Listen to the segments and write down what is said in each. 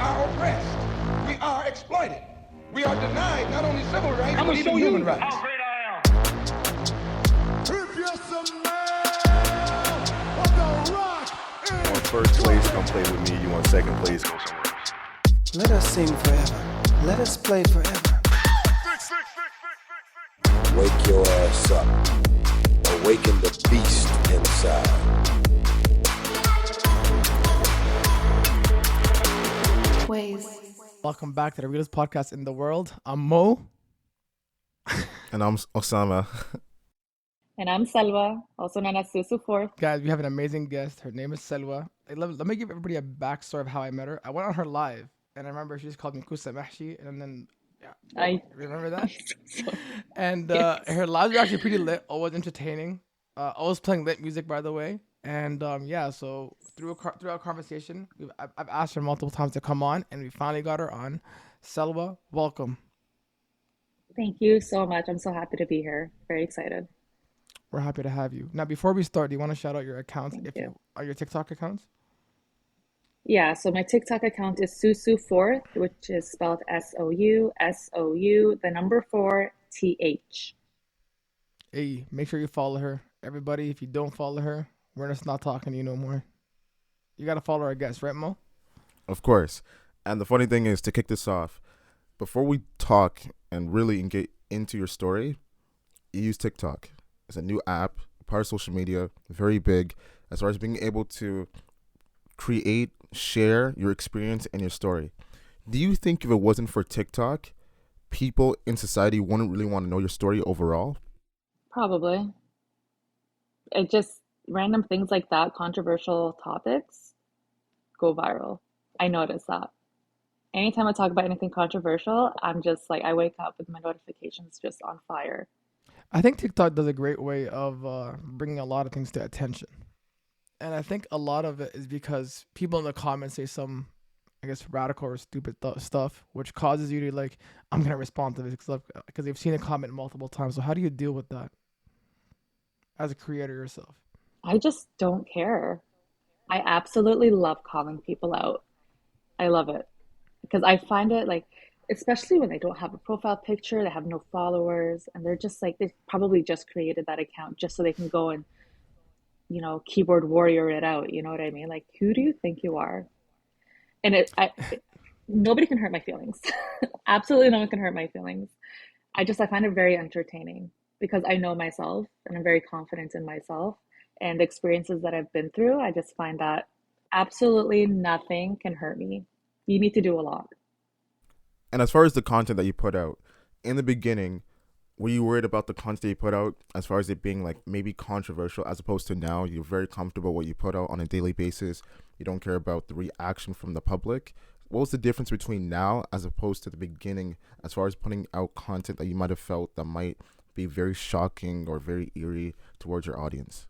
are oppressed. We are exploited. We are denied not only civil rights, but even human rights. How great I am. If you're some man of the rock, You want first place, come play with me. You want second place, go somewhere else. Let us sing forever. Let us play forever. Wake your ass up. Awaken the beast inside. Welcome back to the realest podcast in the world. I'm Mo. And I'm Osama. And I'm Salwa, also known as Sousou4th. Guys, we have an amazing guest. Her name is Salwa. Let me give everybody a backstory of how I met her. I went on her live, and I remember she just called me Kusa Mahshi, and then, I remember that? And her lives were actually pretty lit, always entertaining. Always playing lit music, by the way. And so through our conversation, I've asked her multiple times to come on, and we finally got her on. Salwa, welcome. Thank you so much. I'm so happy to be here. Very excited. We're happy to have you. Now, before we start, do you want to shout out your accounts? Are your TikTok accounts? Yeah, so my TikTok account is Sousou4th, which is spelled Sousou, the number 4TH. Hey, make sure you follow her. Everybody, if you don't follow her, we're just not talking to you no more. You got to follow our guest, right, Mo? Of course. And the funny thing is, to kick this off, before we talk and really get into your story, you use TikTok. It's a new app, part of social media, very big, as far as being able to create, share your experience and your story. Do you think if it wasn't for TikTok, people in society wouldn't really want to know your story overall? Probably. It just, random things like that, controversial topics, go viral. I notice that. Anytime I talk about anything controversial, I'm just like, I wake up with my notifications just on fire. I think TikTok does a great way of bringing a lot of things to attention. And I think a lot of it is because people in the comments say some, I guess, radical or stupid stuff, which causes you to like, I'm going to respond to this because they've seen a comment multiple times. So how do you deal with that as a creator yourself? I just don't care. I absolutely love calling people out. I love it because I find it like, especially when they don't have a profile picture, they have no followers, and they're just like, they probably just created that account just so they can go and, keyboard warrior it out. You know what I mean? Like, who do you think you are? And nobody can hurt my feelings. Absolutely no one can hurt my feelings. I find it very entertaining because I know myself and I'm very confident in myself and the experiences that I've been through. I just find that absolutely nothing can hurt me. You need to do a lot. And as far as the content that you put out, in the beginning, were you worried about the content you put out as far as it being like maybe controversial as opposed to now you're very comfortable what you put out on a daily basis? You don't care about the reaction from the public. What was the difference between now as opposed to the beginning as far as putting out content that you might have felt that might be very shocking or very eerie towards your audience?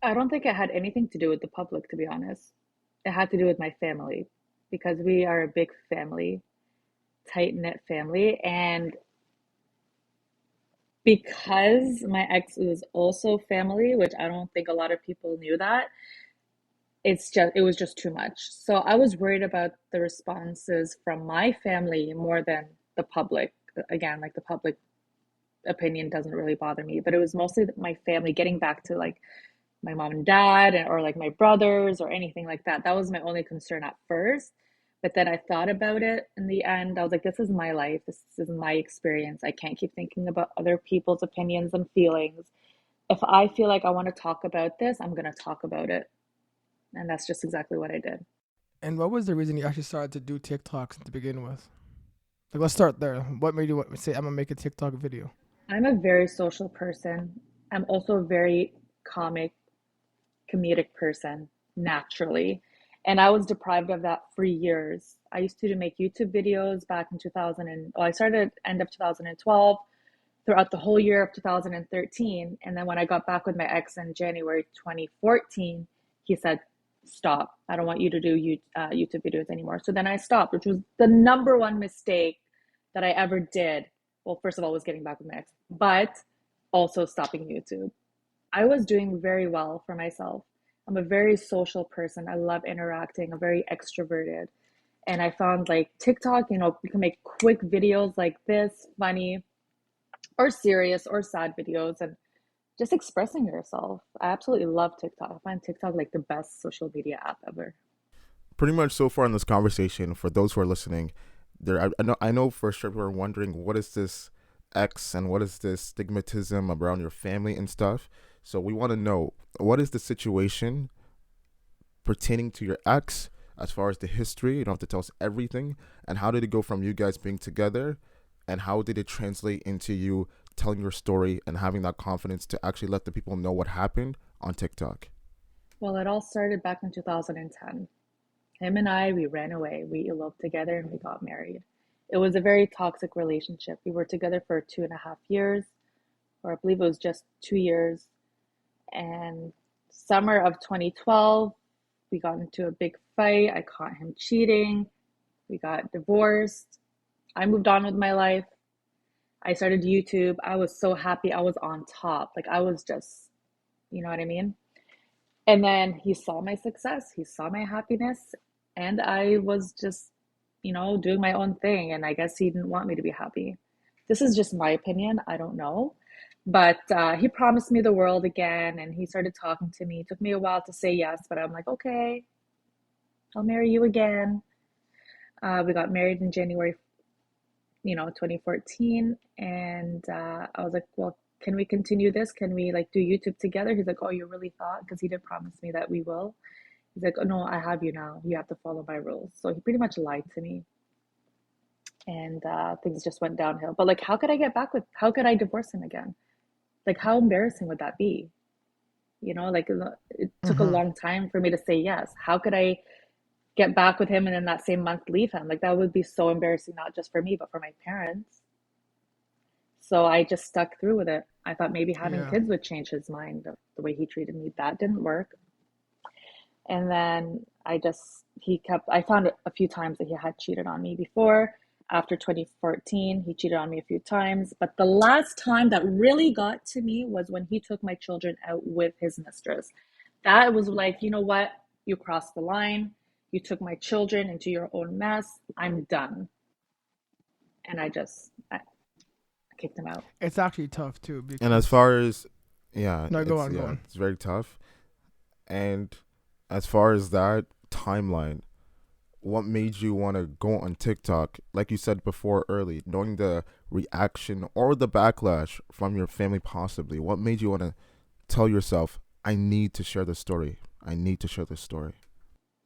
I don't think it had anything to do with the public, to be honest. It had to do with my family because we are a big family, tight-knit family, and because my ex was also family, which I don't think a lot of people knew that, it was just too much. So I was worried about the responses from my family more than the public. Again, like the public opinion doesn't really bother me, but it was mostly my family getting back to like my mom and dad or like my brothers or anything like that. That was my only concern at first. But then I thought about it in the end. I was like, this is my life. This is my experience. I can't keep thinking about other people's opinions and feelings. If I feel like I want to talk about this, I'm going to talk about it. And that's just exactly what I did. And what was the reason you actually started to do TikToks to begin with? Like, let's start there. What made you say, I'm going to make a TikTok video? I'm a very social person. I'm also a very comedic person, naturally. And I was deprived of that for years. I used to make YouTube videos back in I started end of 2012 throughout the whole year of 2013. And then when I got back with my ex in January 2014, he said, stop. I don't want you to do YouTube videos anymore. So then I stopped, which was the number one mistake that I ever did. Well, first of all, was getting back with my ex, but also stopping YouTube. I was doing very well for myself. I'm a very social person. I love interacting. I'm very extroverted. And I found like TikTok, you know, you can make quick videos like this, funny or serious or sad videos, and just expressing yourself. I absolutely love TikTok. I find TikTok like the best social media app ever. Pretty much so far in this conversation, for those who are listening, I know for sure people are wondering, what is this X and what is this stigmatism around your family and stuff. So we want to know, what is the situation pertaining to your ex as far as the history? You don't have to tell us everything. And how did it go from you guys being together, and how did it translate into you telling your story and having that confidence to actually let the people know what happened on TikTok? Well, it all started back in 2010. Him and I, we ran away. We eloped together and we got married. It was a very toxic relationship. We were together for 2.5 years, or I believe it was just 2 years. And summer of 2012, we got into a big fight. I caught him cheating. We got divorced. I moved on with my life. I started YouTube. I was so happy. I was on top. Like I was just, you know what I mean? And then he saw my success. He saw my happiness. And I was just, you know, doing my own thing. And I guess he didn't want me to be happy. This is just my opinion. I don't know. But he promised me the world again. And he started talking to me. It took me a while to say yes. But I'm like, okay, I'll marry you again. We got married in January, 2014. And I was like, well, can we continue this? Can we like do YouTube together? He's like, oh, you really thought? Because he did promise me that we will. He's like, oh, no, I have you now. You have to follow my rules. So he pretty much lied to me. And things just went downhill. But like, how could I divorce him again? Like, how embarrassing would that be? Like it took a long time for me to say yes. How could I get back with him and in that same month leave him? Like, that would be so embarrassing, not just for me, but for my parents. So I just stuck through with it. I thought maybe having kids would change his mind of the way he treated me. That didn't work. And then I found a few times that he had cheated on me before. After 2014, he cheated on me a few times. But the last time that really got to me was when he took my children out with his mistress. That was like, you know what? You crossed the line. You took my children into your own mess. I'm done. And I kicked him out. It's actually tough too. And as far as, go on. It's very tough. And as far as that timeline, what made you want to go on TikTok? Like you said before early, knowing the reaction or the backlash from your family possibly, what made you want to tell yourself, I need to share this story. I need to share this story.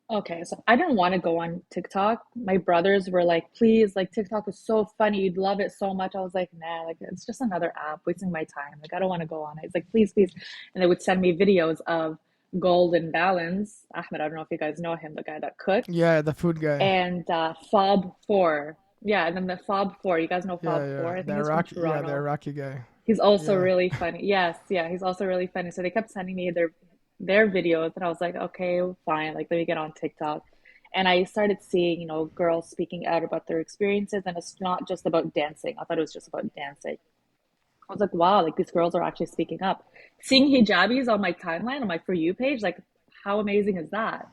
Okay, so I didn't want to go on TikTok. My brothers were like, please, like TikTok is so funny. You'd love it so much. I was like, nah, like it's just another app wasting my time. Like, I don't want to go on it. It's like, please, please. And they would send me videos of Golden Balance. Ahmed, I don't know if you guys know him, the guy that cooked. Yeah, the food guy. And Fob 4. Yeah, and then the Fob 4. You guys know Fob 4? I think he's from Toronto. Yeah, the Iraqi guy. He's also really funny. Yes, yeah, he's also really funny. So they kept sending me their videos, and I was like, okay, fine, like let me get on TikTok. And I started seeing, girls speaking out about their experiences, and it's not just about dancing. I thought it was just about dancing. I was like, wow, like these girls are actually speaking up. Seeing hijabis on my timeline, on my For You page, like how amazing is that?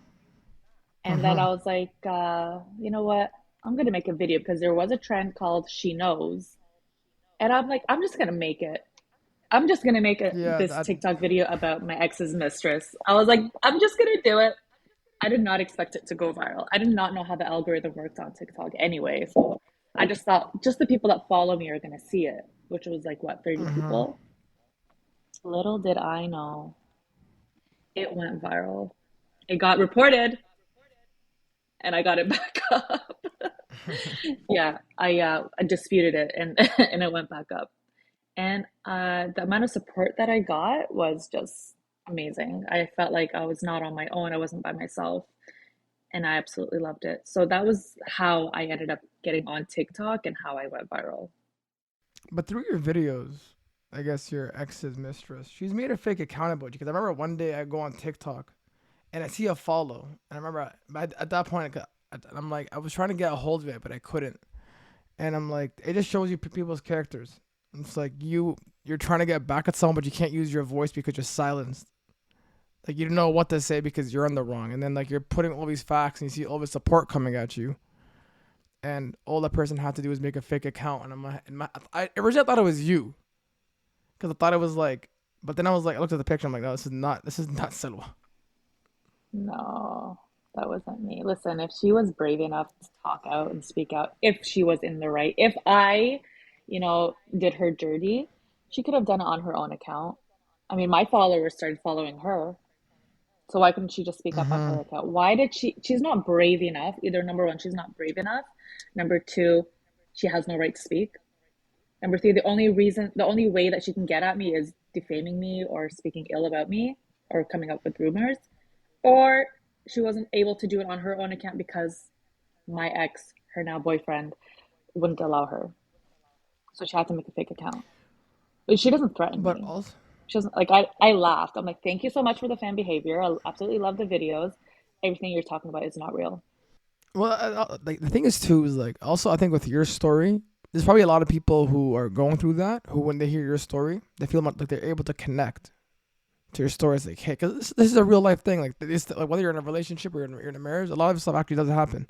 And then I was like, you know what? I'm going to make a video, because there was a trend called She Knows. And I'm like, I'm just going to make it. I'm just going to make this TikTok video about my ex's mistress. I was like, I'm just going to do it. I did not expect it to go viral. I did not know how the algorithm worked on TikTok anyway. So I just thought just the people that follow me are going to see it, which was like, 30 people? Little did I know, it went viral. It got reported, and I got it back up. Yeah, I disputed it, and and it went back up. And the amount of support that I got was just amazing. I felt like I was not on my own. I wasn't by myself. And I absolutely loved it. So that was how I ended up getting on TikTok and how I went viral. But through your videos, I guess your ex's mistress, she's made a fake account about you. Because I remember one day I go on TikTok and I see a follow. And I remember at that point, I'm like, I was trying to get a hold of it, but I couldn't. And I'm like, it just shows you people's characters. It's like you're trying to get back at someone, but you can't use your voice because you're silenced. Like you don't know what to say because you're in the wrong. And then like you're putting all these facts and you see all this support coming at you. and all that person had to do was make a fake account. And I originally thought it was you, because I thought it was like, but then I was like, I looked at the picture, I'm like, no, this is not Salwa. No, that wasn't me. Listen, if she was brave enough to talk out and speak out, if she was in the right, if I, did her dirty, she could have done it on her own account. I mean, my followers started following her. So why couldn't she just speak up on her account? Why did she's not brave enough. Either number one, she's not brave enough. Number two, she has no right to speak. Number three, the only way that she can get at me is defaming me or speaking ill about me or coming up with rumors. Or she wasn't able to do it on her own account because my ex, her now boyfriend, wouldn't allow her. So she had to make a fake account. But she doesn't threaten But me. also, She doesn't, like, I laughed. I'm like, thank you so much for the fan behavior. I absolutely love the videos. Everything you're talking about is not real. well, like the thing is too is like also I think with your story, there's probably a lot of people who are going through that who when they hear your story, they feel like they're able to connect to your story. It's like, hey, because this is a real life thing. Like whether you're in a relationship or you're in a marriage, a lot of stuff actually doesn't happen.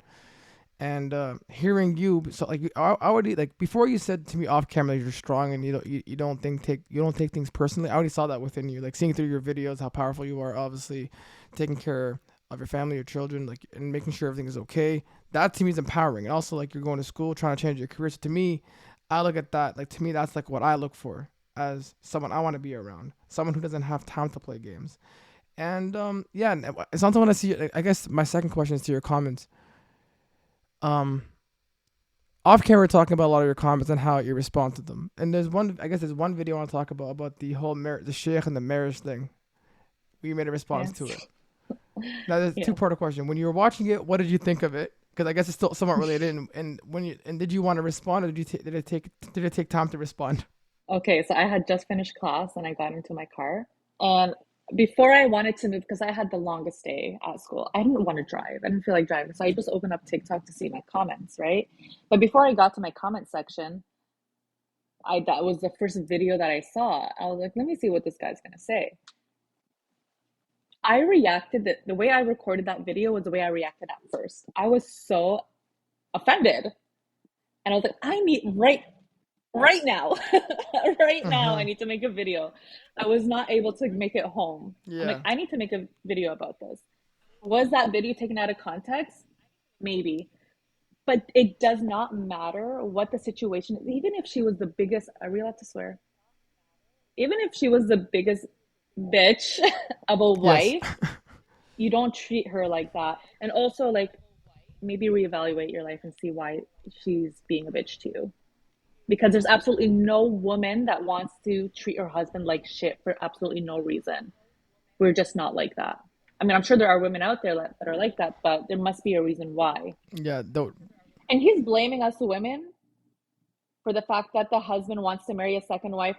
And hearing you, so like I already like before you said to me off camera you're strong and you don't take things personally. I already saw that within you, like seeing through your videos how powerful you are. Obviously, taking care of your family, your children, like and making sure everything is okay. That to me is empowering. And also like you're going to school, trying to change your career. So to me, I look at that like to me that's like what I look for as someone I want to be around, someone who doesn't have time to play games. And yeah, it's something when I see. I guess my second question is to your comments. Off camera, we're talking about a lot of your comments and how you respond to them. And there's one video I want to talk about the whole the sheikh and the marriage thing. We made a response to it. Now there's a two-part question. When you were watching it, what did you think of it? Because I guess it's still somewhat related. And did you want to respond, or did it take time to respond? Okay, so I had just finished class and I got into my car. And before I wanted to move, because I had the longest day at school, I didn't want to drive. I didn't feel like driving. So I just opened up TikTok to see my comments, right? But before I got to my comment section, that was the first video that I saw. I was like, let me see what this guy's going to say. I reacted, the way I recorded that video was the way I reacted at first. I was so offended. And I was like, I need right now, now, I need to make a video. I was not able to make it home. Yeah. I'm like, I need to make a video about this. Was that video taken out of context? Maybe. But it does not matter what the situation is. Even if she was the biggest, are we allowed to swear? Even if she was the biggest bitch of a wife, you don't treat her like that. And also, like, maybe reevaluate your life and see why she's being a bitch to you. Because there's absolutely no woman that wants to treat her husband like shit for absolutely no reason. We're just not like that. I mean, I'm sure there are women out there that are like that, but there must be a reason why. Yeah, don't. And he's blaming us women for the fact that the husband wants to marry a second wife.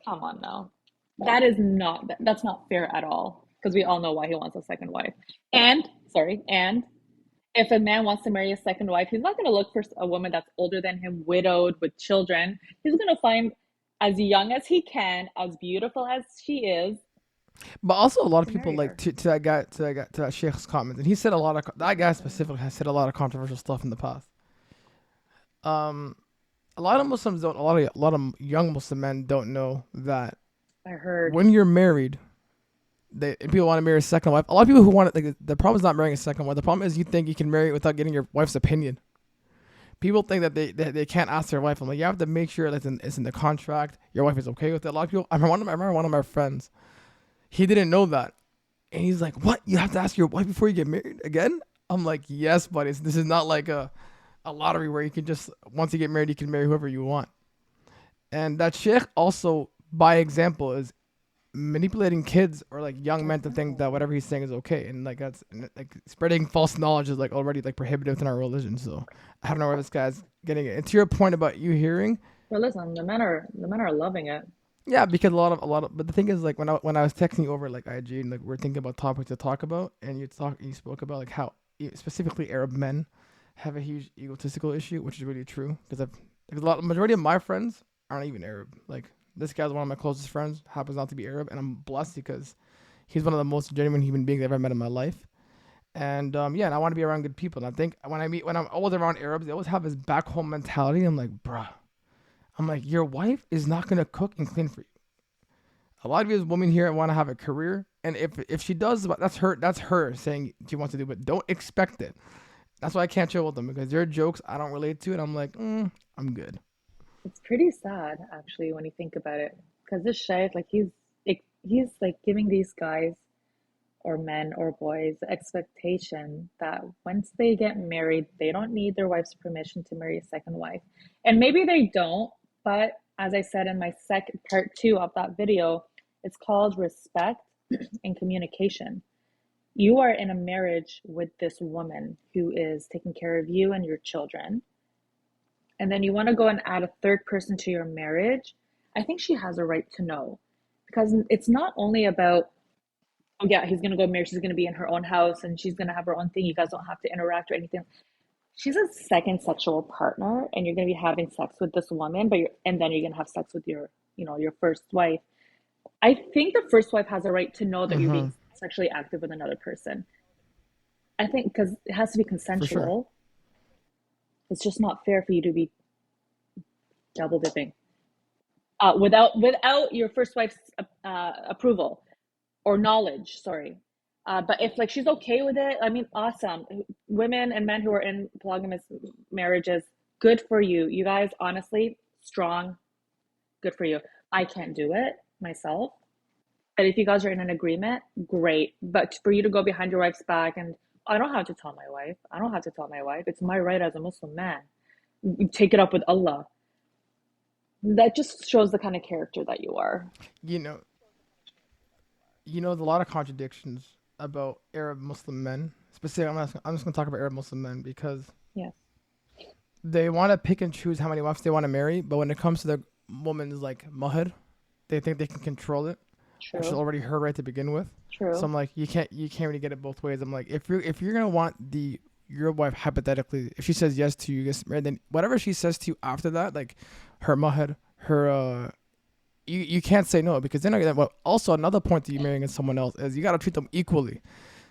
Come on now. That's not fair at all. Because we all know why he wants a second wife. And if a man wants to marry a second wife, he's not going to look for a woman that's older than him, widowed, with children. He's going to find as young as he can, as beautiful as she is. But also a lot of people like to that sheikh's comments, and he said that guy specifically has said a lot of controversial stuff in the past. A lot of Muslims don't. A lot of young Muslim men don't know that. I heard when you're married, people want to marry a second wife. A lot of people who want it, like, the problem is not marrying a second wife. The problem is you think you can marry it without getting your wife's opinion. People think that they can't ask their wife. I'm like, you have to make sure that it's in the contract. Your wife is okay with it. A lot of people. I remember one of my friends. He didn't know that, and he's like, "What? You have to ask your wife before you get married again?" I'm like, "Yes, buddy. This is not like a lottery where you can just once you get married, you can marry whoever you want." And that sheikh also, by example, is manipulating kids or like young men to think that whatever he's saying is okay, and like that's like spreading false knowledge is like already like prohibited in our religion. So I don't know where this guy's getting it. And to your point about you hearing, well, listen, the men are loving it. Yeah, because a lot of but the thing is, like, when I was texting you over like IG and like we're thinking about topics to talk about, and you spoke about like how specifically Arab men have a huge egotistical issue, which is really true, because majority of my friends aren't even Arab. Like, this guy's one of my closest friends, happens not to be Arab, and I'm blessed because he's one of the most genuine human beings I've ever met in my life. And yeah, and I want to be around good people. And I think when I'm always around Arabs, they always have this back home mentality. I'm like, bruh, I'm like, your wife is not gonna cook and clean for you. A lot of you women here want to have a career, and if she does, that's her saying she wants to do, but don't expect it. That's why I can't chill with them, because their jokes I don't relate to, and I'm like, I'm good. It's pretty sad actually when you think about it, because this Shaykh, like he's like giving these guys or men or boys the expectation that once they get married, they don't need their wife's permission to marry a second wife. And maybe they don't, but as I said in my second part two of that video, it's called respect and communication. You are in a marriage with this woman who is taking care of you and your children, and then you want to go and add a third person to your marriage. I think she has a right to know, because it's not only about, oh yeah, he's gonna go marry, she's gonna be in her own house and she's gonna have her own thing. You guys don't have to interact or anything. She's a second sexual partner, and you're gonna be having sex with this woman, and then you're gonna have sex with your first wife. I think the first wife has a right to know that you're being sexually active with another person. I think because it has to be consensual. Sure. It's just not fair for you to be double dipping without your first wife's approval or knowledge. Sorry, but if like she's okay with it, I mean, awesome. Women and men who are in polygamous marriages, good for you. You guys, honestly, strong. Good for you. I can't do it myself. But if you guys are in an agreement, great. But for you to go behind your wife's back and I don't have to tell my wife. I don't have to tell my wife. It's my right as a Muslim man. You take it up with Allah. That just shows the kind of character that you are. You know, there's a lot of contradictions about Arab Muslim men. Specifically, I'm just going to talk about Arab Muslim men because yes, they want to pick and choose how many wives they want to marry. But when it comes to the woman's like mahar, they think they can control it. True. Which is already her right to begin with. True. So I'm like, you can't really get it both ways. I'm like, if you're gonna want your wife hypothetically, if she says yes to you, get married, then whatever she says to you after that, like her mahar, her you can't say no, because then also another point that you're marrying someone else is you gotta treat them equally.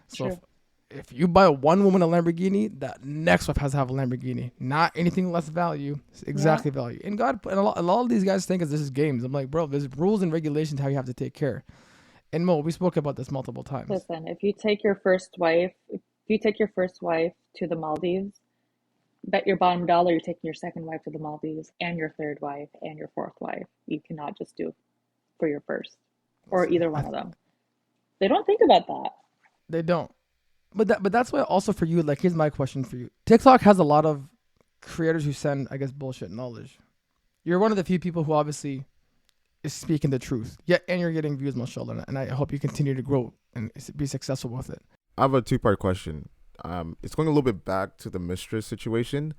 So if you buy one woman a Lamborghini, that next wife has to have a Lamborghini, not anything less value, it's exactly value. And God, and a lot of these guys think this is games. I'm like, bro, there's rules and regulations how you have to take care. And Mo, we spoke about this multiple times. Listen, if you take your first wife to the Maldives, bet your bottom dollar you're taking your second wife to the Maldives and your third wife and your fourth wife. You cannot just do for your first or either one of them. They don't think about that. They don't. But that's why also for you, like, here's my question for you. TikTok has a lot of creators who send, I guess, bullshit knowledge. You're one of the few people who obviously is speaking the truth. Yeah, and you're getting views, mashallah, and I hope you continue to grow and be successful with it. I have a two-part question. It's going a little bit back to the mistress situation.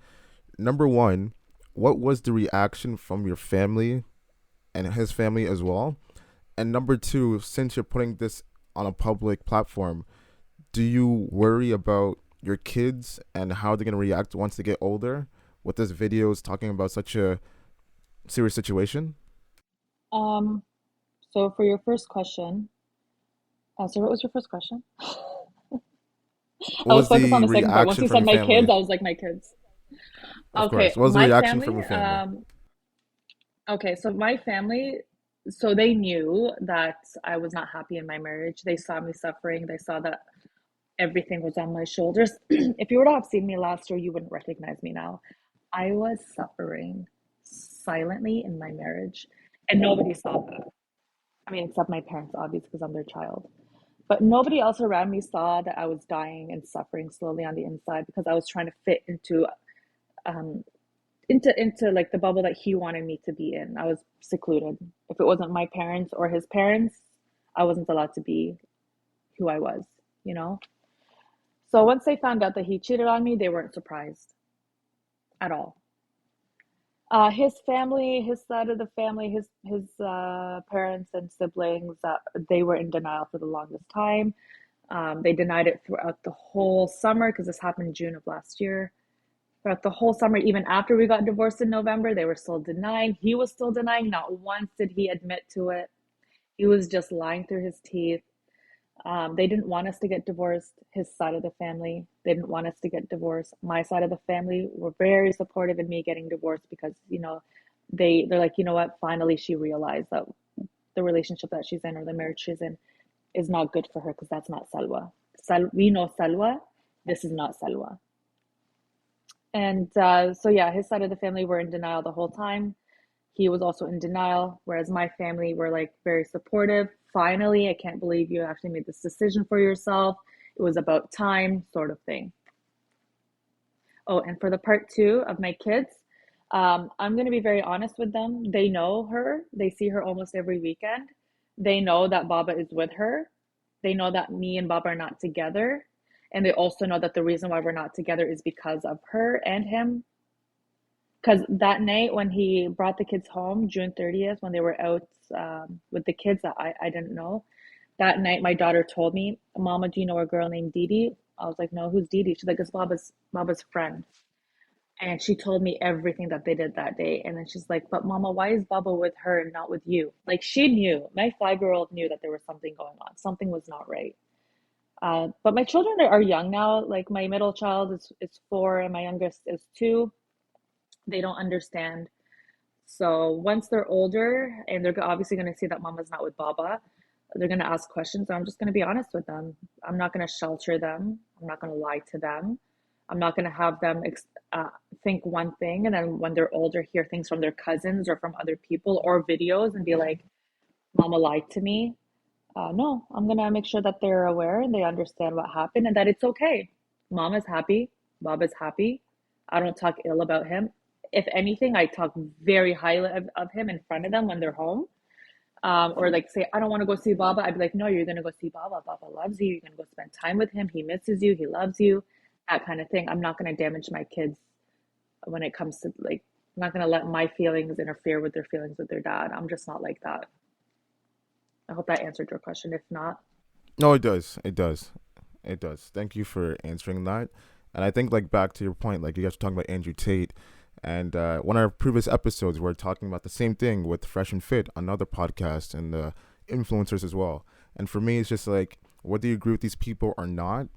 Number one, what was the reaction from your family and his family as well? And number two, since you're putting this on a public platform, do you worry about your kids and how they're going to react once they get older with this videos talking about such a serious situation? So for your first question, so what was your first question? I was focused on the second part. Once you said my kids, I was like, my kids. Of course. What was the reaction from your family? Okay, so my family, so they knew that I was not happy in my marriage. They saw me suffering. They saw that everything was on my shoulders. If you were to have seen me last year, you wouldn't recognize me now. I was suffering silently in my marriage, and nobody saw that. I mean, except my parents, obviously, because I'm their child. But nobody else around me saw that I was dying and suffering slowly on the inside because I was trying to fit into like the bubble that he wanted me to be in. I was secluded. If it wasn't my parents or his parents, I wasn't allowed to be who I was, you know? So once they found out that he cheated on me, they weren't surprised at all. His family, his side of the family, his parents and siblings, they were in denial for the longest time. They denied it throughout the whole summer because this happened in June of last year. Throughout the whole summer, even after we got divorced in November, they were still denying. He was still denying. Not once did he admit to it. He was just lying through his teeth. They didn't want us to get divorced. His side of the family, they didn't want us to get divorced. My side of the family were very supportive in me getting divorced because, they're like, you know what? Finally, she realized that the relationship that she's in or the marriage she's in is not good for her because that's not Salwa. We know Salwa. This is not Salwa. And so, yeah, his side of the family were in denial the whole time. He was also in denial, whereas my family were like very supportive. Finally, I can't believe you actually made this decision for yourself. It was about time, sort of thing. Oh, and for the part two of my kids, I'm going to be very honest with them. They know her, they see her almost every weekend. They know that Baba is with her. They know that me and Baba are not together. And they also know that the reason why we're not together is because of her and him. Because that night when he brought the kids home, June 30th, when they were out with the kids that I didn't know, that night my daughter told me, Mama, do you know a girl named Didi? I was like, no, who's Didi? She's like, it's Baba's friend. And she told me everything that they did that day. And then she's like, but Mama, why is Baba with her and not with you? Like she knew, my 5-year-old knew that there was something going on. Something was not right. But my children are young now. Like my middle child is 4 and my youngest is 2. They don't understand. So once they're older and they're obviously going to see that Mama's not with Baba, they're going to ask questions. So I'm just going to be honest with them. I'm not going to shelter them. I'm not going to lie to them. I'm not going to have them think one thing and then when they're older hear things from their cousins or from other people or videos and be like, Mama lied to me. No, I'm going to make sure that they're aware and they understand what happened and that it's okay. Mama's happy. Baba's happy. I don't talk ill about him. If anything, I talk very highly of him in front of them when they're home. Or like say, I don't want to go see Baba. I'd be like, no, you're going to go see Baba. Baba loves you. You're going to go spend time with him. He misses you. He loves you. That kind of thing. I'm not going to damage my kids when it comes to like, I'm not going to let my feelings interfere with their feelings with their dad. I'm just not like that. I hope that answered your question. If not. No, it does. It does. It does. Thank you for answering that. And I think like back to your point, like you guys were talking about Andrew Tate. And one of our previous episodes, we're talking about the same thing with Fresh and Fit, another podcast, and the influencers as well. And for me, it's just like, whether you agree with these people or not,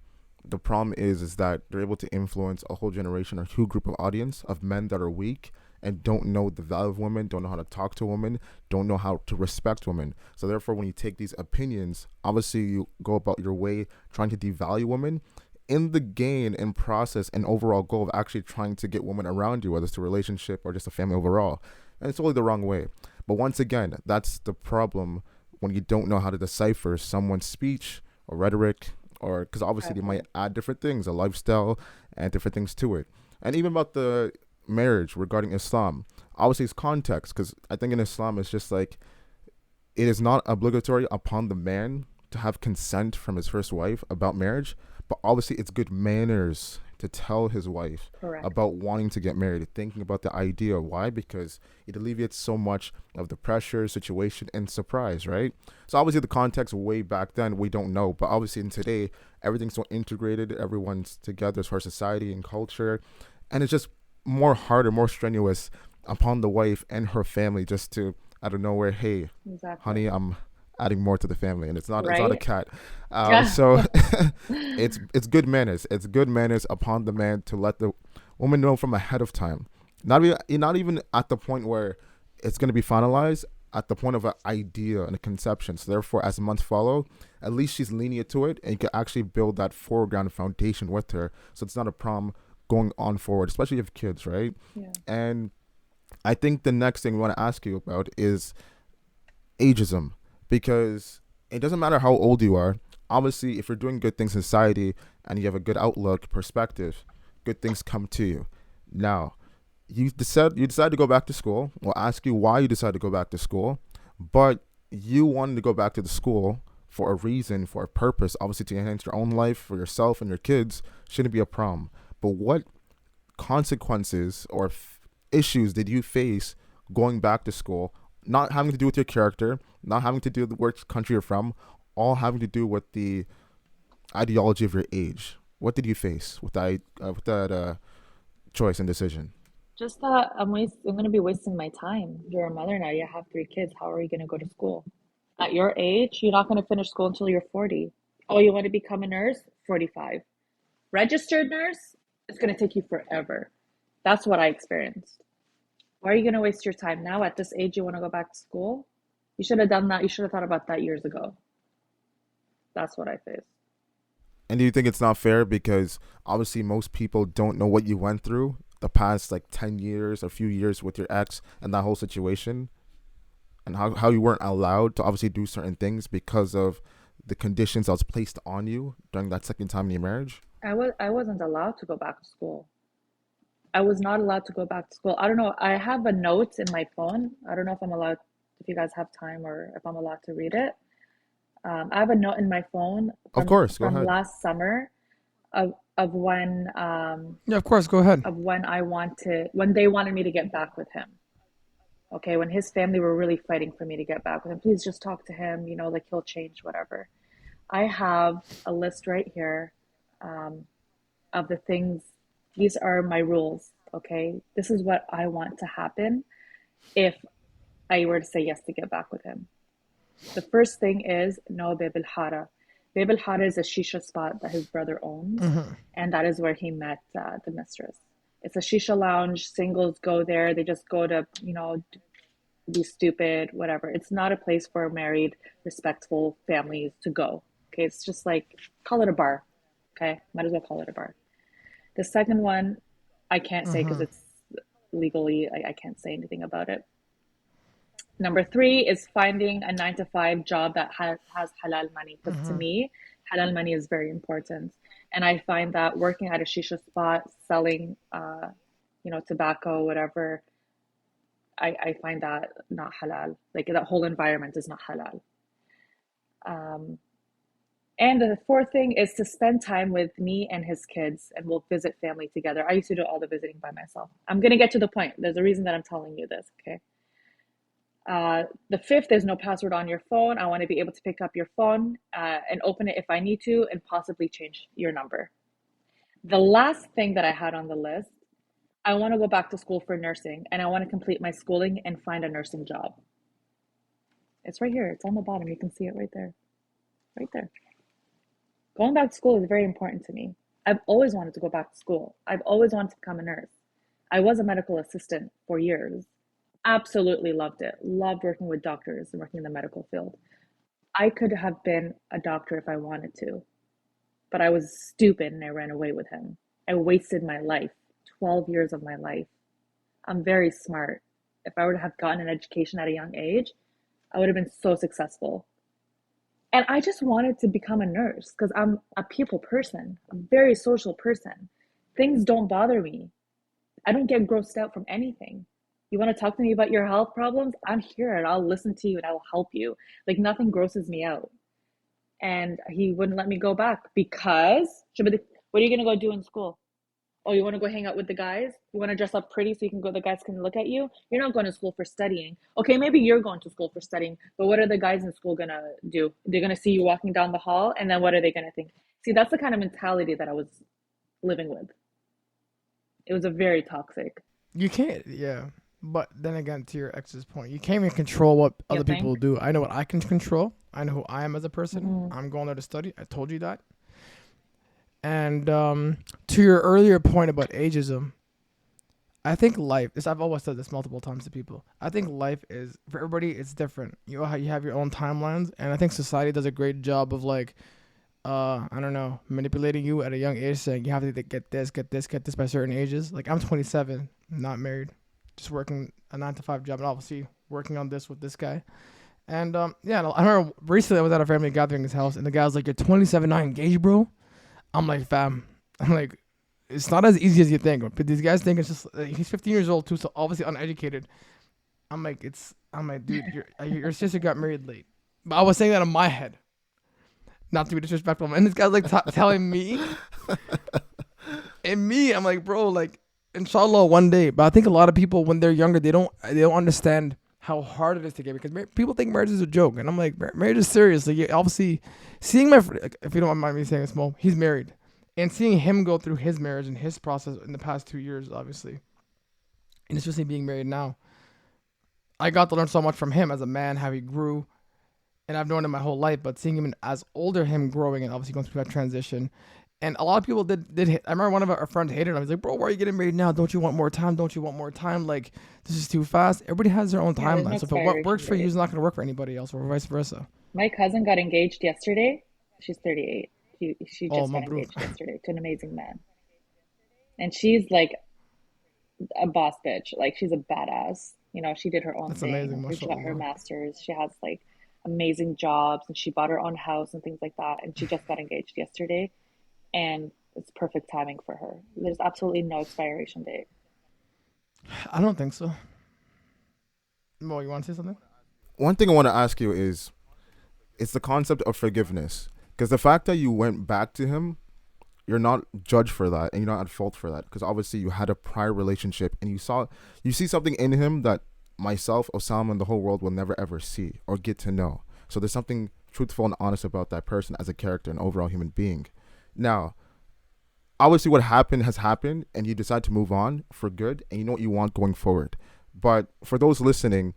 the problem is that they're able to influence a whole generation or huge group of audience of men that are weak and don't know the value of women, don't know how to talk to women, don't know how to respect women. So therefore, when you take these opinions, obviously you go about your way trying to devalue women in the gain and process and overall goal of actually trying to get women around you, whether it's a relationship or just a family overall. And it's totally the wrong way. But once again, that's the problem when you don't know how to decipher someone's speech or rhetoric, or because obviously they might add different things, a lifestyle and different things to it. And even about the marriage regarding Islam, obviously it's context, because I think in Islam it's just like, it is not obligatory upon the man to have consent from his first wife about marriage, but obviously it's good manners to tell his wife about wanting to get married, thinking about the idea. Why? Because it alleviates so much of the pressure, situation, and surprise, right? So obviously the context way back then, we don't know. But obviously in today, everything's so integrated. Everyone's together as far as society and culture. And it's just more harder, more strenuous upon the wife and her family just to, out of nowhere, hey, honey, I'm adding more to the family, and it's not a cat. So it's good manners. It's good manners upon the man to let the woman know from ahead of time. Not even at the point where it's going to be finalized, at the point of an idea and a conception. So therefore, as the months follow, at least she's lenient to it, and you can actually build that foreground foundation with her. So it's not a problem going on forward, especially if kids, right? Yeah. And I think the next thing we want to ask you about is ageism. Because it doesn't matter how old you are. Obviously, if you're doing good things in society and you have a good outlook, perspective, good things come to you. Now, you decide to go back to school. We'll ask you why you decided to go back to school. But you wanted to go back to the school for a reason, for a purpose, obviously to enhance your own life, for yourself and your kids, shouldn't be a problem. But what consequences or issues did you face going back to school, not having to do with your character, not having to do with which country you're from, all having to do with the ideology of your age? What did you face with that choice and decision? Just that I'm going to be wasting my time. You're a mother now. You have 3 kids. How are you going to go to school? At your age, you're not going to finish school until you're 40. Oh, you want to become a nurse? 45. Registered nurse? It's going to take you forever. That's what I experienced. Why are you going to waste your time now at this age? You want to go back to school? You should have done that. You should have thought about that years ago. That's what I faced. And do you think it's not fair because obviously most people don't know what you went through the past like 10 years, a few years with your ex and that whole situation, and how you weren't allowed to obviously do certain things because of the conditions that was placed on you during that second time in your marriage? I wasn't allowed to go back to school. I was not allowed to go back to school. I don't know. I have a note in my phone. I don't know if I'm allowed, if you guys have time or if I'm allowed to read it. I have a note in my phone Of course, go from ahead. last summer of when Yeah, of course, go ahead. of when they wanted me to get back with him. Okay, when his family were really fighting for me to get back with him. Please just talk to him, you know, like he'll change, whatever. I have a list right here of the things. These are my rules, okay? This is what I want to happen if I were to say yes to get back with him. The first thing is no Bab al Hara. Bab al Hara is a shisha spot that his brother owns, and that is where he met the mistress. It's a shisha lounge. Singles go there. They just go to, you know, be stupid, whatever. It's not a place for married, respectful families to go. Okay, it's just like, call it a bar. Okay, might as well call it a bar. The second one, I can't say because it's legally, I can't say anything about it. Number 3 is finding a 9-to-5 job that has halal money. Because to me, halal money is very important. And I find that working at a shisha spot, selling, you know, tobacco, whatever, I find that not halal. Like that whole environment is not halal. And the fourth thing is to spend time with me and his kids, and we'll visit family together. I used to do all the visiting by myself. I'm going to get to the point. There's a reason that I'm telling you this, okay? The fifth is no password on your phone. I want to be able to pick up your phone and open it if I need to and possibly change your number. The last thing that I had on the list, I want to go back to school for nursing, and I want to complete my schooling and find a nursing job. It's right here. It's on the bottom. You can see it right there. Right there. Going back to school is very important to me. I've always wanted to go back to school. I've always wanted to become a nurse. I was a medical assistant for years. Absolutely loved it. Loved working with doctors and working in the medical field. I could have been a doctor if I wanted to, but I was stupid and I ran away with him. I wasted my life, 12 years of my life. I'm very smart. If I were to have gotten an education at a young age, I would have been so successful. And I just wanted to become a nurse because I'm a people person, a very social person. Things don't bother me. I don't get grossed out from anything. You want to talk to me about your health problems? I'm here and I'll listen to you and I will help you. Like nothing grosses me out. And he wouldn't let me go back because, what are you going to go do in school? Oh, you want to go hang out with the guys? You want to dress up pretty so you can go, the guys can look at you? You're not going to school for studying. Okay, maybe you're going to school for studying, but what are the guys in school going to do? They're going to see you walking down the hall, and then what are they going to think? See, that's the kind of mentality that I was living with. It was a very toxic. You can't, yeah. But then again, to your ex's point, you can't even control what other people do. I know what I can control. I know who I am as a person. I'm going there to study. I told you that. And to your earlier point about ageism, I think life, I've always said this multiple times to people, I think life is, for everybody, it's different. You know how you have your own timelines, and I think society does a great job of like, I don't know, manipulating you at a young age, saying you have to get this by certain ages. Like I'm 27, not married, just working a 9-to-5 job, and obviously working on this with this guy. And yeah, I remember recently I was at a family gathering at his house, and the guy was like, "You're 27, not engaged, bro." I'm like, fam, it's not as easy as you think. But these guys think it's just, he's 15 years old too, so obviously uneducated. I'm like, dude, your sister got married late. But I was saying that in my head, not to be disrespectful. And this guy's like telling me, and me, I'm like, bro, like, inshallah one day. But I think a lot of people, when they're younger, they don't understand how hard it is to get, because people think marriage is a joke, and I'm like, marriage is serious. Like, obviously, seeing my friend, like, if you don't mind me saying this, Mo, he's married, and seeing him go through his marriage and his process in the past 2 years, obviously, and especially being married now, I got to learn so much from him as a man, how he grew, and I've known him my whole life, but seeing him as older, him growing and obviously going through that transition. And a lot of people did hit. I remember one of our friends hated him. He's like, bro, why are you getting married now? Don't you want more time? Don't you want more time? Like, this is too fast. Everybody has their own timeline. So if what works for you is not going to work for anybody else, or vice versa. My cousin got engaged yesterday. She's 38. She just got engaged yesterday to an amazing man. And she's like a boss bitch. Like, she's a badass. You know, she did her own thing. Amazing. She got her master's. She has like amazing jobs, and she bought her own house and things like that. And she just got engaged yesterday, and it's perfect timing for her. There's absolutely no expiration date. I don't think so. Mo, you want to say something? One thing I want to ask you is, it's the concept of forgiveness. Because the fact that you went back to him, you're not judged for that, and you're not at fault for that. Because obviously you had a prior relationship, and you see something in him that myself, Osama, and the whole world will never ever see or get to know. So there's something truthful and honest about that person as a character and overall human being. Now, obviously what happened has happened, and you decide to move on for good, and you know what you want going forward. But for those listening,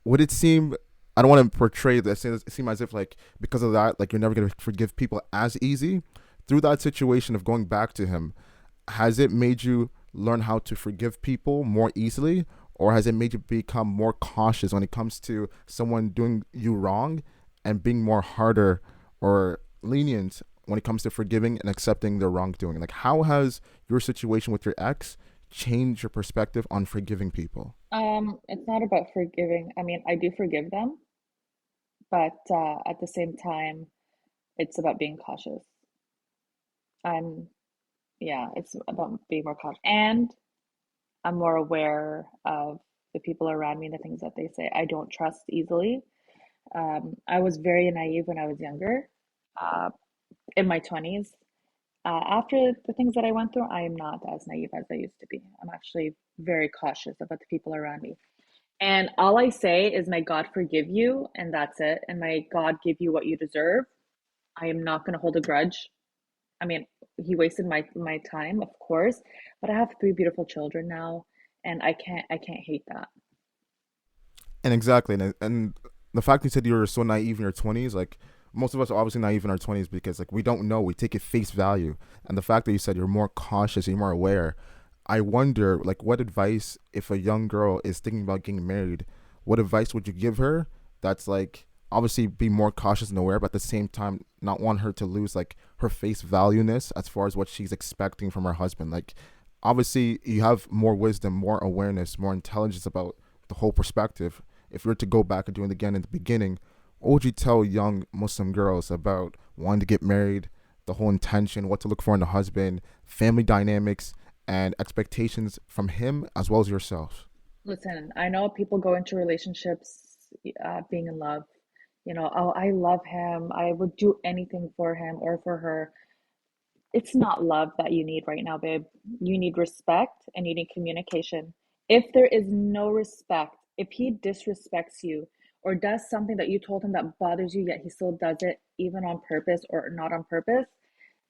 would it seem, I don't want to portray this, it seem as if like because of that, like you're never going to forgive people as easy. Through that situation of going back to him, has it made you learn how to forgive people more easily, or has it made you become more cautious when it comes to someone doing you wrong, and being more harder or lenient when it comes to forgiving and accepting their wrongdoing? Like, how has your situation with your ex changed your perspective on forgiving people? It's not about forgiving. I mean, I do forgive them, but at the same time, it's about being cautious. It's about being more cautious, and I'm more aware of the people around me and the things that they say. I don't trust easily. I was very naive when I was younger, in my 20s. After the things that I went through, I am not as naive as I used to be. I'm actually very cautious about the people around me. And all I say is, may God forgive you, and that's it. And may God give you what you deserve. I am not going to hold a grudge. I mean, he wasted my time, of course, but I have 3 beautiful children now, and I can't hate that. And exactly, and the fact you said you were so naive in your 20s, like most of us are obviously naive in our 20s because like we don't know, we take it face value. And the fact that you said you're more cautious, you're more aware, I wonder, like, what advice, if a young girl is thinking about getting married, what advice would you give her that's like, obviously be more cautious and aware, but at the same time not want her to lose like her face value-ness as far as what she's expecting from her husband? Like, obviously you have more wisdom, more awareness, more intelligence about the whole perspective. If you were to go back and do it again in the beginning, what would you tell young Muslim girls about wanting to get married, the whole intention, what to look for in a husband, family dynamics, and expectations from him as well as yourself? Listen, I know people go into relationships being in love. You know, oh, I love him. I would do anything for him or for her. It's not love that you need right now, babe. You need respect and you need communication. If there is no respect, if he disrespects you or does something that you told him that bothers you, yet he still does it, even on purpose or not on purpose,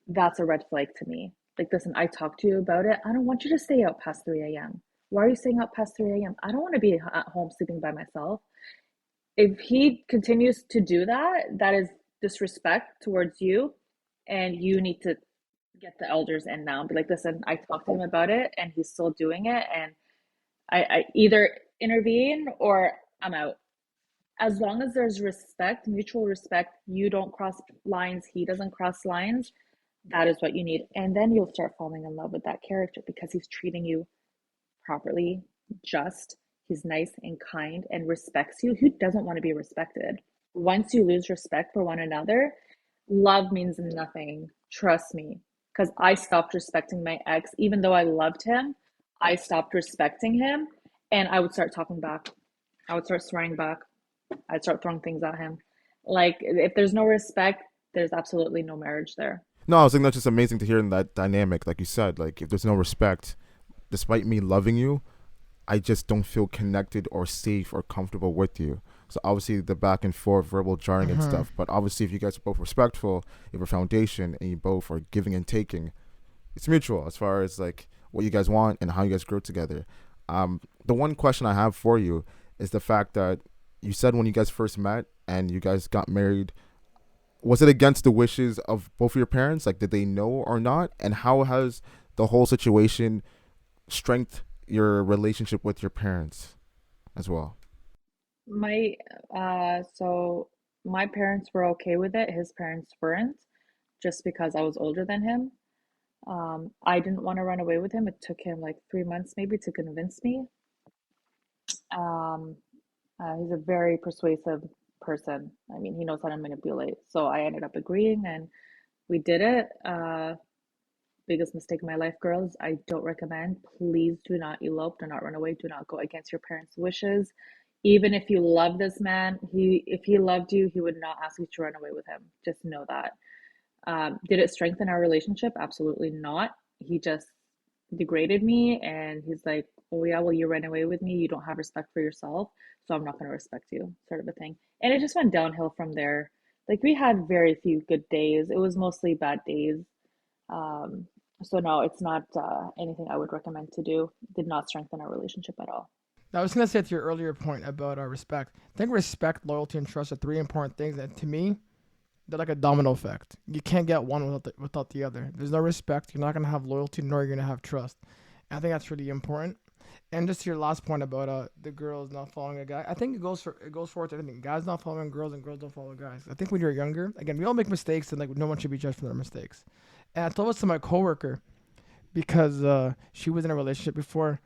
that's a red flag to me. Like, listen, I talked to you about it. I don't want you to stay out past 3 a.m. Why are you staying out past 3 a.m.? I don't want to be at home sleeping by myself. If he continues to do that, that is disrespect towards you, and you need to get the elders in now and be like, listen, I talked to him about it and he's still doing it, and I either intervene or I'm out. As long as there's respect, mutual respect, you don't cross lines, he doesn't cross lines, that is what you need. And then you'll start falling in love with that character because he's treating you properly, just, he's nice and kind and respects you. Who doesn't want to be respected? Once you lose respect for one another, love means nothing. Trust me. Because I stopped respecting my ex. Even though I loved him, I stopped respecting him, and I would start talking back. I would start swearing back. I'd start throwing things at him. Like, if there's no respect, there's absolutely no marriage there. No, I was thinking that's just amazing to hear in that dynamic. Like you said, like if there's no respect, despite me loving you, I just don't feel connected or safe or comfortable with you. So obviously the back and forth, verbal jarring and stuff. But obviously if you guys are both respectful, you have a foundation, and you both are giving and taking, it's mutual as far as like what you guys want and how you guys grow together. The one question I have for you is the fact that you said when you guys first met and you guys got married, was it against the wishes of both of your parents? Like, did they know or not? And how has the whole situation strengthened your relationship with your parents as well? My so my parents were okay with it. His parents weren't, just because I was older than him. I didn't want to run away with him. It took him like 3 months maybe to convince me. Um, he's a very persuasive person. I mean, he knows how to manipulate. So I ended up agreeing and we did it. Biggest mistake in my life, girls. I don't recommend. Please do not elope, do not run away, do not go against your parents' wishes. Even if you love this man, if he loved you, he would not ask you to run away with him. Just know that. Did it strengthen our relationship? Absolutely not. He just degraded me and he's like, oh yeah, well, you ran away with me. You don't have respect for yourself, so I'm not going to respect you, sort of a thing. And it just went downhill from there. Like, we had very few good days. It was mostly bad days. Um, so no, it's not anything I would recommend to do. Did not strengthen our relationship at all. I was gonna say to your earlier point about respect. I think respect, loyalty, and trust are three important things, and to me, they're like a domino effect. You can't get one without the other. There's no respect, you're not gonna have loyalty, nor you're gonna have trust. And I think that's really important. And just to your last point about the girls not following a guy, I think it goes forward to everything. Guys not following girls and girls don't follow guys. I think when you're younger, again, we all make mistakes, and like no one should be judged for their mistakes. And I told this to my coworker because she was in a relationship before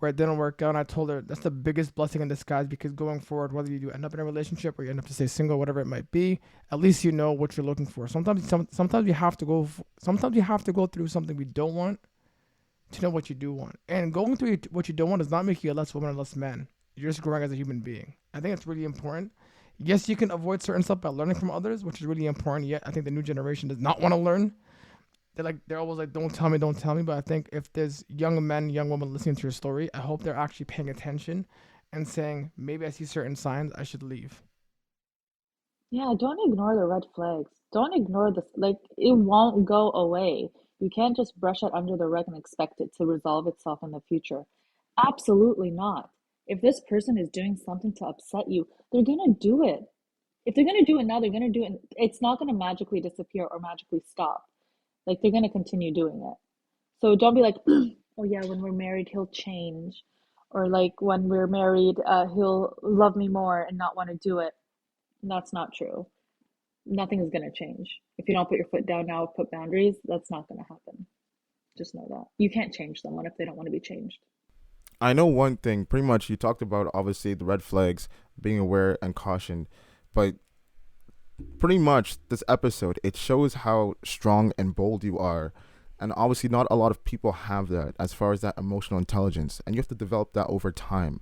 where it didn't work out. And I told her that's the biggest blessing in disguise, because going forward, whether you do end up in a relationship or you end up to stay single, whatever it might be, at least you know what you're looking for. Sometimes you have to sometimes you have to go through something we don't want to know what you do want. And going through what you don't want does not make you a less woman or less man. You're just growing as a human being. I think it's really important. Yes, you can avoid certain stuff by learning from others, which is really important. Yet I think the new generation does not want to learn. They're always like, don't tell me, don't tell me. But I think if there's young men, young women listening to your story, I hope they're actually paying attention and saying, maybe I see certain signs, I should leave. Yeah, don't ignore the red flags. Don't ignore this. Like, it won't go away. You can't just brush it under the rug and expect it to resolve itself in the future. Absolutely not. If this person is doing something to upset you, they're gonna do it. If they're gonna do it now, they're gonna do it. It's not gonna magically disappear or magically stop. Like, they're gonna continue doing it. So don't be like, oh yeah, when we're married, he'll change. Or like, when we're married, he'll love me more and not want to do it. That's not true. Nothing is going to change. If you don't put your foot down now, put boundaries, that's not going to happen. Just know that. You can't change someone if they don't want to be changed. I know one thing, pretty much you talked about obviously the red flags, being aware and caution, but pretty much this episode, it shows how strong and bold you are. And obviously not a lot of people have that as far as that emotional intelligence. And you have to develop that over time.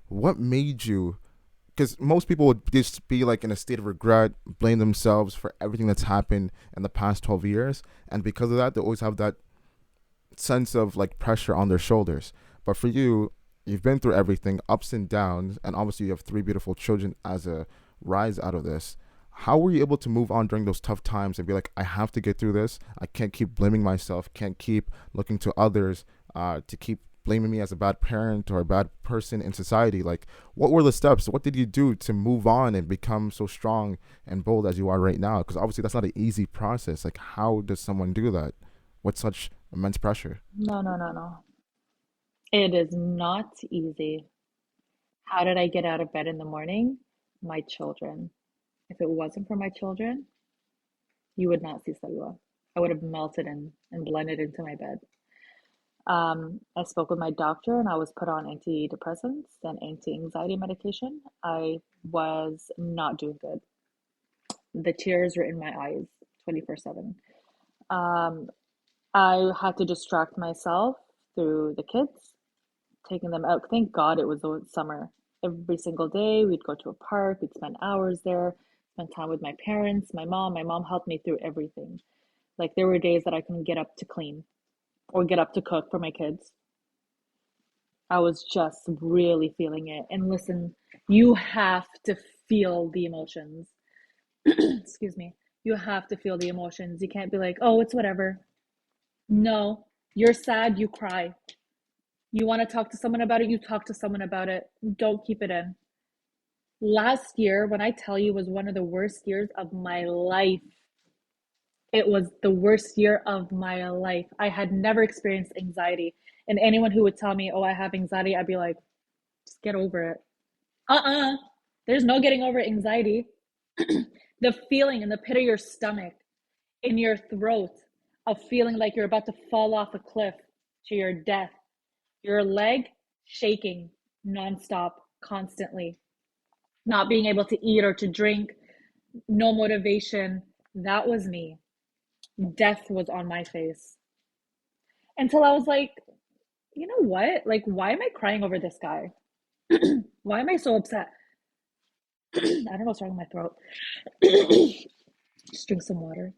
What made you, because most people would just be like in a state of regret, blame themselves for everything that's happened in the past 12 years. And because of that, they always have that sense of like pressure on their shoulders. But for you, you've been through everything, ups and downs, and obviously you have 3 beautiful children as a rise out of this. How were you able to move on during those tough times and be like, I have to get through this. I can't keep blaming myself, can't keep looking to others to keep blaming me as a bad parent or a bad person in society. Like, what were the steps? What did you do to move on and become so strong and bold as you are right now? Because obviously that's not an easy process. Like, how does someone do that with such immense pressure? No, no, no, no. It is not easy. How did I get out of bed in the morning? My children. If it wasn't for my children, you would not see Salwa. I would have melted and blended into my bed. I spoke with my doctor and I was put on antidepressants and anti-anxiety medication. I was not doing good. The tears were in my eyes 24/7. Um, I had to distract myself through the kids, taking them out. Thank God it was the summer. Every single day we'd go to a park, we'd spend hours there, spend time with my parents, my mom. My mom helped me through everything. Like, there were days that I couldn't get up to clean or get up to cook for my kids. I was just really feeling it. And listen, you have to feel the emotions. Excuse me. You have to feel the emotions. You can't be like, oh, it's whatever. No, you're sad, you cry. You want to talk to someone about it, you talk to someone about it. Don't keep it in. Last year, when I tell you, was one of the worst years of my life. It was the worst year of my life. I had never experienced anxiety. And anyone who would tell me, oh, I have anxiety, I'd be like, just get over it. There's no getting over anxiety. The feeling in the pit of your stomach, in your throat, of feeling like you're about to fall off a cliff to your death. Your leg shaking nonstop, constantly. Not being able to eat or to drink, no motivation. That was me. Death was on my face. Until I was like, you know what? Like, why am I crying over this guy? Why am I so upset? I don't know what's wrong with my throat. Just drink some water.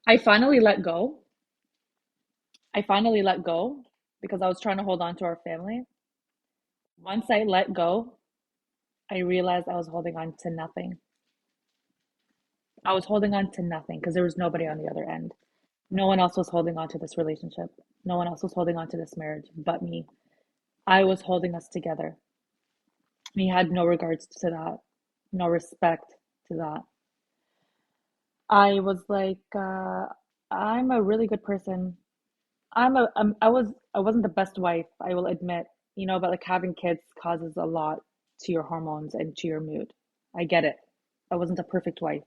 I finally let go. Because I was trying to hold on to our family. Once I let go, I realized I was holding on to nothing. I was holding on to nothing because there was nobody on the other end. No one else was holding on to this relationship. No one else was holding on to this marriage but me. I was holding us together. He had no regards to that, no respect to that. I was like, I'm a really good person. I wasn't the best wife, I will admit, but like having kids causes a lot to your hormones and to your mood. I get it. I wasn't a perfect wife,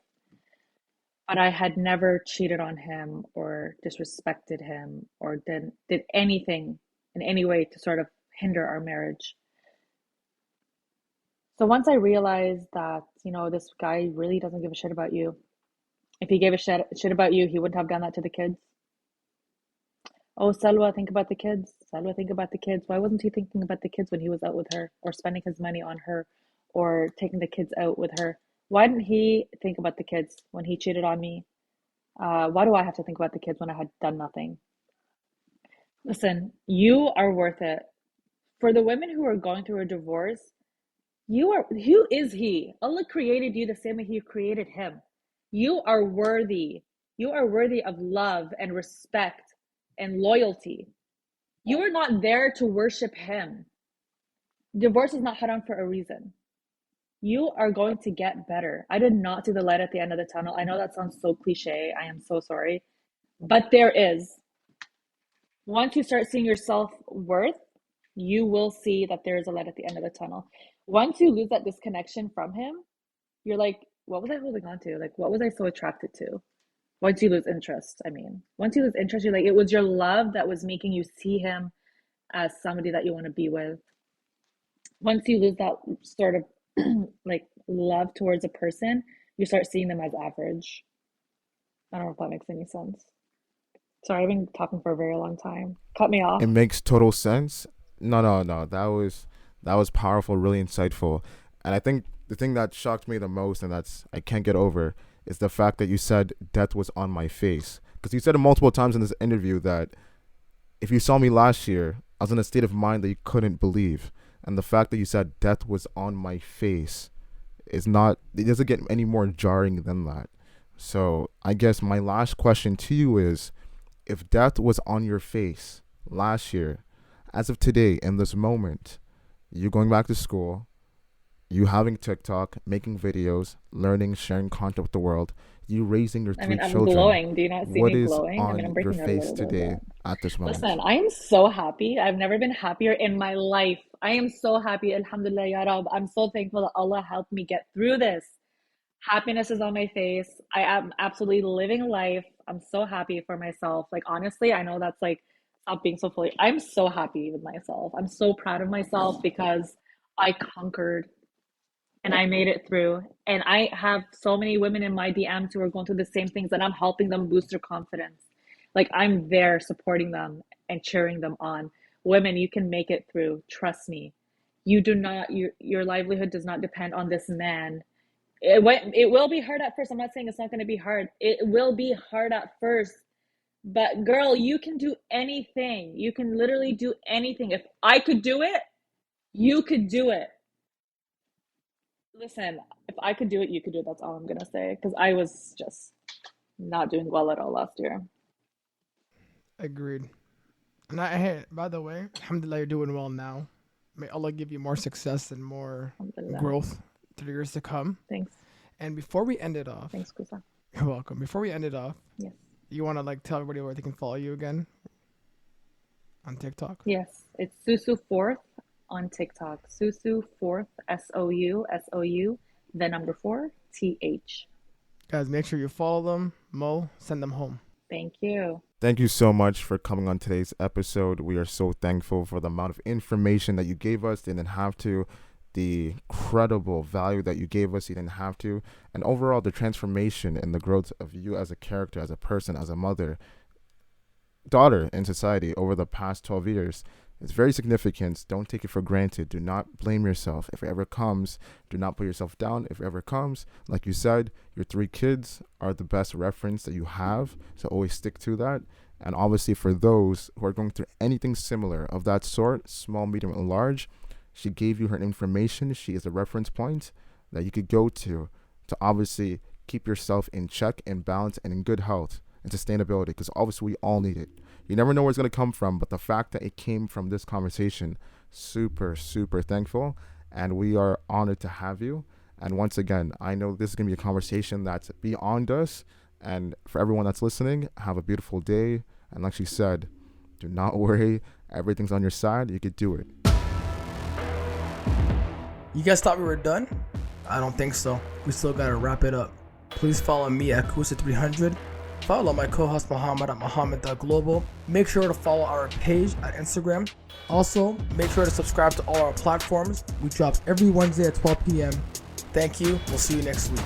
but I had never cheated on him or disrespected him or did anything in any way to sort of hinder our marriage. So once I realized that, this guy really doesn't give a shit about you. If he gave a shit about you, he wouldn't have done that to the kids. Oh, Salwa, think about the kids. Salwa, think about the kids. Why wasn't he thinking about the kids when he was out with her or spending his money on her or taking the kids out with her? Why didn't he think about the kids when he cheated on me? Why do I have to think about the kids when I had done nothing? Listen, you are worth it. For the women who are going through a divorce, who is he? Allah created you the same way he created him. You are worthy. You are worthy of love and respect and loyalty. You are not there to worship him. Divorce is not haram for a reason. You are going to get better. I did not see the light at the end of the tunnel. I know that sounds so cliche. I am so sorry. But there is. Once you start seeing your self-worth, you will see that there is a light at the end of the tunnel. Once you lose that disconnection from him, you're like, what was I holding on to? Like, what was I so attracted to? Once you lose interest, once you lose interest, you're like, it was your love that was making you see him as somebody that you want to be with. Once you lose that sort of like love towards a person, you start seeing them as average. I don't know if that makes any sense. Sorry, I've been talking for a very long time. Cut me off. It makes total sense. No. That was powerful, really insightful. And I think the thing that shocked me the most, and that's I can't get over, is the fact that you said death was on my face. Because you said it multiple times in this interview that if you saw me last year, I was in a state of mind that you couldn't believe. And the fact that you said death was on my face it doesn't get any more jarring than that. So I guess my last question to you is, if death was on your face last year, as of today, in this moment, you going back to school, you having TikTok, making videos, learning, sharing content with the world, you raising your three I'm children. glowing. Do you not see What me is glowing? on I'm your breaking out a face little today bit. at this moment? Listen, I am so happy. I've never been happier in my life. I am so happy. Alhamdulillah, Ya Rab. I'm so thankful that Allah helped me get through this. Happiness is on my face. I am absolutely living life. I'm so happy for myself. Like, honestly, I know that's like, stop being so fully. I'm so happy with myself. I'm so proud of myself because I conquered and I made it through. And I have so many women in my DMs who are going through the same things, and I'm helping them boost their confidence. Like, I'm there supporting them and cheering them on. Women, you can make it through. Trust me. You do not, your livelihood does not depend on this man. It will be hard at first. I'm not saying it's not going to be hard. It will be hard at first. But girl, you can do anything. You can literally do anything. If I could do it, you could do it. Listen, if I could do it, you could do it. That's all I'm gonna say. Because I was just not doing well at all last year. Agreed. And by the way, alhamdulillah, you're doing well now. May Allah give you more success and more Alhamdulillah. growth through the years to come. Thanks. And before we end it off, Thanks, Kusa. you're welcome. Before we end it off, Yes. you want to like tell everybody where they can follow you again on TikTok? Yes, it's Sousou4th on TikTok. Sousou4th, SOU, the number 4, TH. Guys, make sure you follow them. Mo, send them home. Thank you. Thank you so much for coming on today's episode. We are so thankful for the amount of information that you gave us. You didn't have to. The incredible value that you gave us. You didn't have to. And overall, the transformation and the growth of you as a character, as a person, as a mother, daughter in society over the past 12 years. It's very significant. Don't take it for granted. Do not blame yourself. If it ever comes, do not put yourself down. If it ever comes, like you said, your 3 kids are the best reference that you have. So always stick to that. And obviously for those who are going through anything similar of that sort, small, medium, and large, she gave you her information. She is a reference point that you could go to obviously keep yourself in check and balance and in good health and sustainability, because obviously we all need it. You never know where it's going to come from, but the fact that it came from this conversation, super, super thankful. And we are honored to have you. And once again, I know this is going to be a conversation that's beyond us. And for everyone that's listening, have a beautiful day. And like she said, do not worry. Everything's on your side. You could do it. You guys thought we were done? I don't think so. We still gotta wrap it up. Please follow me at Kusa300. Follow my co-host Muhammad at Muhammad.global. Make sure to follow our page at Instagram. Also, make sure to subscribe to all our platforms. We drop every Wednesday at 12 p.m. Thank you. We'll see you next week.